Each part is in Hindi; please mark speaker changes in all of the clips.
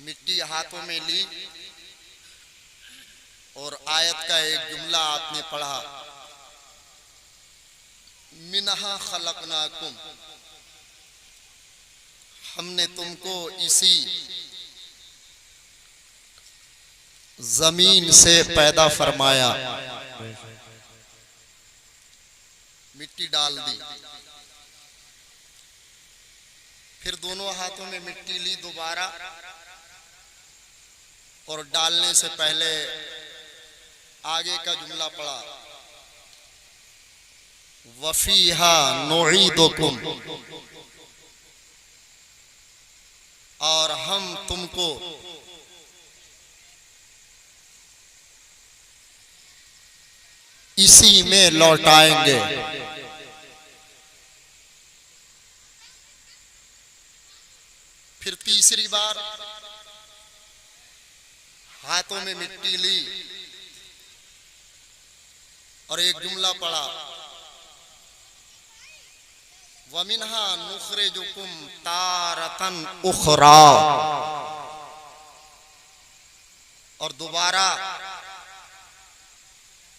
Speaker 1: मिट्टी हाथों में ली और आयत का एक जुमला आपने पढ़ा, मिनहा खलकनाकुम, हमने तुमको इसी जमीन से पैदा फरमाया। मिट्टी डाल दी, फिर दोनों हाथों में मिट्टी ली दोबारा, और डालने से पहले आगे का जुमला पढ़ा, वफीहा नुईदुकुम, और हम तुमको इसी में लौटाएंगे। फिर तीसरी बार हाथों में मिट्टी ली और एक जुमला पढ़ा, वमिन्हा नुखरिजुकुम तारतन उखरा, और दोबारा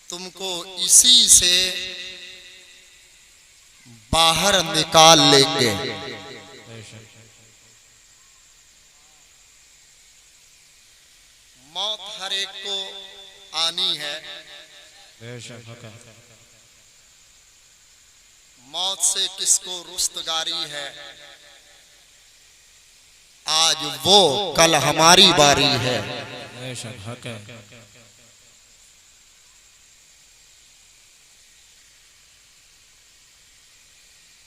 Speaker 1: तुमको इसी से बाहर निकाल लेंगे। मौत हर एक को आनी है, मौत से किसको रुस्तगारी है, आज वो कल हमारी बारी है।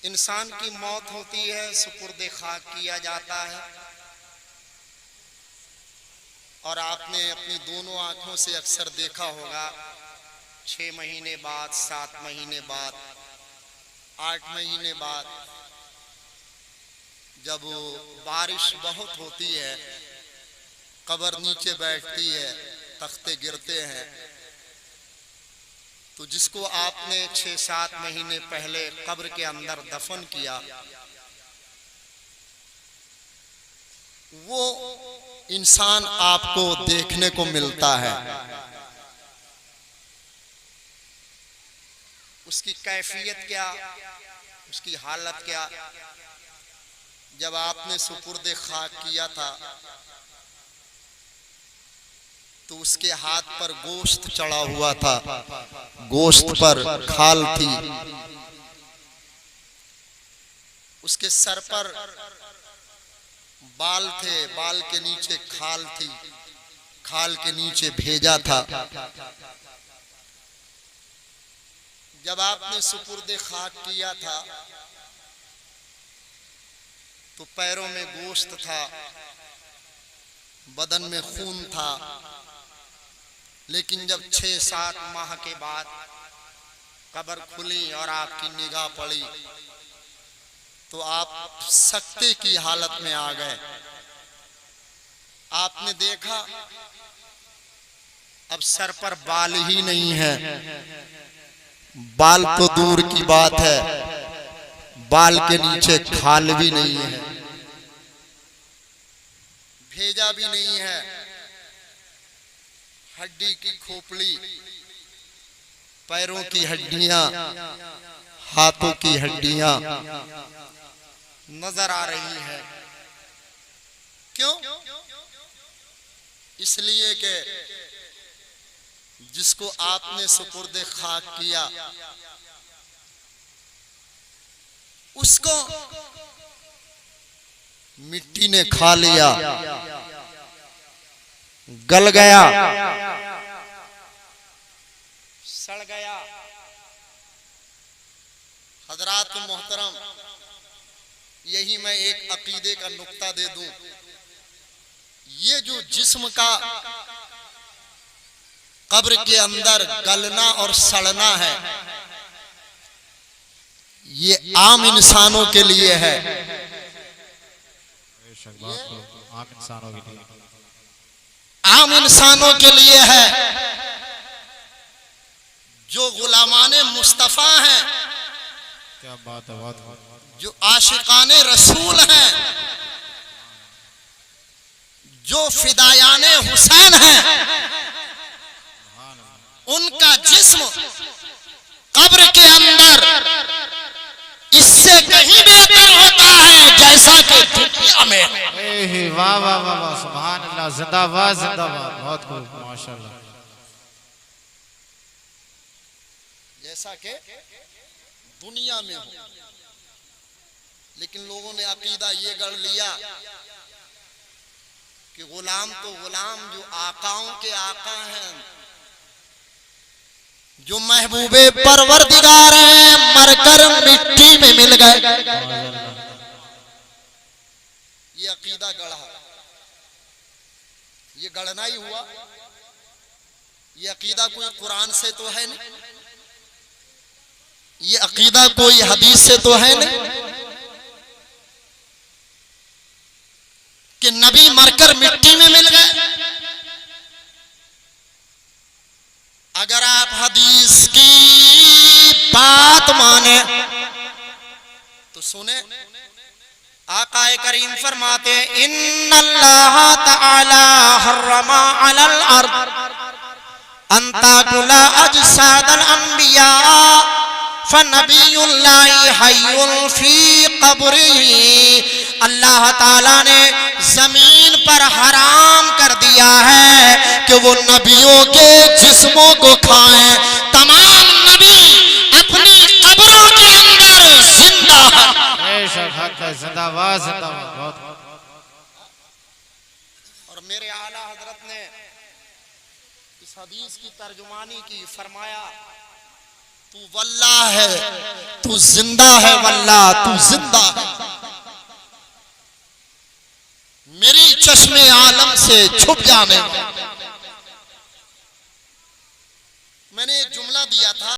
Speaker 1: इंसान की मौत होती है, सुपुर्दे खाक किया जाता है, और आपने अपनी दोनों आंखों से अक्सर देखा होगा 6 महीने बाद, 7 महीने बाद, 8 महीने बाद, जब बारिश बहुत होती है, कब्र नीचे बैठती है, तख्ते गिरते हैं, तो जिसको आपने 6-7 महीने पहले कब्र के अंदर दफन किया, वो इंसान आपको देखने को मिलता है। उसकी कैफियत क्या, उसकी हालत क्या। जब आपने सुपुर्दे खाक किया था तो उसके हाथ पर गोश्त चढ़ा हुआ था, गोश्त पर खाल थी, उसके सर पर बाल थे, बाल के नीचे खाल थी, खाल के नीचे भेजा था। जब आपने सुपुर्दे खाक किया था तो पैरों में गोश्त था, बदन में खून था, लेकिन जब 6-7 माह के बाद कब्र खुली और आपकी निगाह पड़ी तो आप सकते की हालत में आ गए। आपने देखा अब सर पर बाल ही नहीं है, बाल तो दूर की बात है, बाल के नीचे खाल भी नहीं है, भेजा भी नहीं है, हड्डी की खोपड़ी, पैरों की हड्डियां, हाथों की हड्डियां नजर आ रही है। क्यों? इसलिए कि जिसको आपने सुपुर्दे खाक किया उसको मिट्टी ने खा लिया, गल गया, सड़ गया। हजरात मोहतरम, यही मैं एक अकीदे का नुक्ता दे दूं, ये जो जिस्म का कब्र के अंदर गलना और सड़ना है, ये आम इंसानों के लिए है, आम इंसानों के लिए है। जो गुलामाने मुस्तफा हैं,
Speaker 2: क्या बात है,
Speaker 1: जो आशिकाने रसूल हैं, जो फिदायाने हुसैन हैं उनका जिस्म कब्र के अंदर इससे कहीं बेहतर होता है जैसा कि दुनिया में।
Speaker 2: वाह वाह वाह वाह, सुभान अल्लाह, जिंदाबाद जिंदाबाद, बहुत खूब, माशाल्लाह।
Speaker 1: जैसा कि दुनिया में हो। लेकिन लोगों ने अकीदा ये गढ़ लिया कि गुलाम तो गुलाम जो आकाओं के आका हैं, जो महबूबे परवरदिगार हैं, मरकर मिट्टी में मिल गए। ये अकीदा गढ़ा, ये गढ़ना ही हुआ। ये अकीदा कोई कुरान से तो है नहीं, ये अकीदा कोई हदीस से तो है नहीं कि नबी मरकर मिट्टी में मिल गए। अगर आप हदीस की बात माने तो सुने, आकाए करीम फरमाते हैं इन्नल्लाह तआला हर्रमा अलल अर्द अन ताकुला अजसादल अंबिया फनबियुल्लाहि हय्युन फी क़ब्रिही। अल्लाह ताला ने जमीन पर हराम कर दिया है कि वो नबियों के जिस्मों को खाएं। तमाम नबी अपनी कब्रों के अंदर जिंदा है।
Speaker 2: जिंदाबाद जिंदाबाद, बहुत।
Speaker 1: और मेरे आला हजरत ने इस हदीस की तर्जुमानी की, फरमाया तू वल्लाह है, तू जिंदा है, वल्लाह तू जिंदा है। मेरी चश्मे आलम से छुप जाने। मैंने एक जुमला दिया था।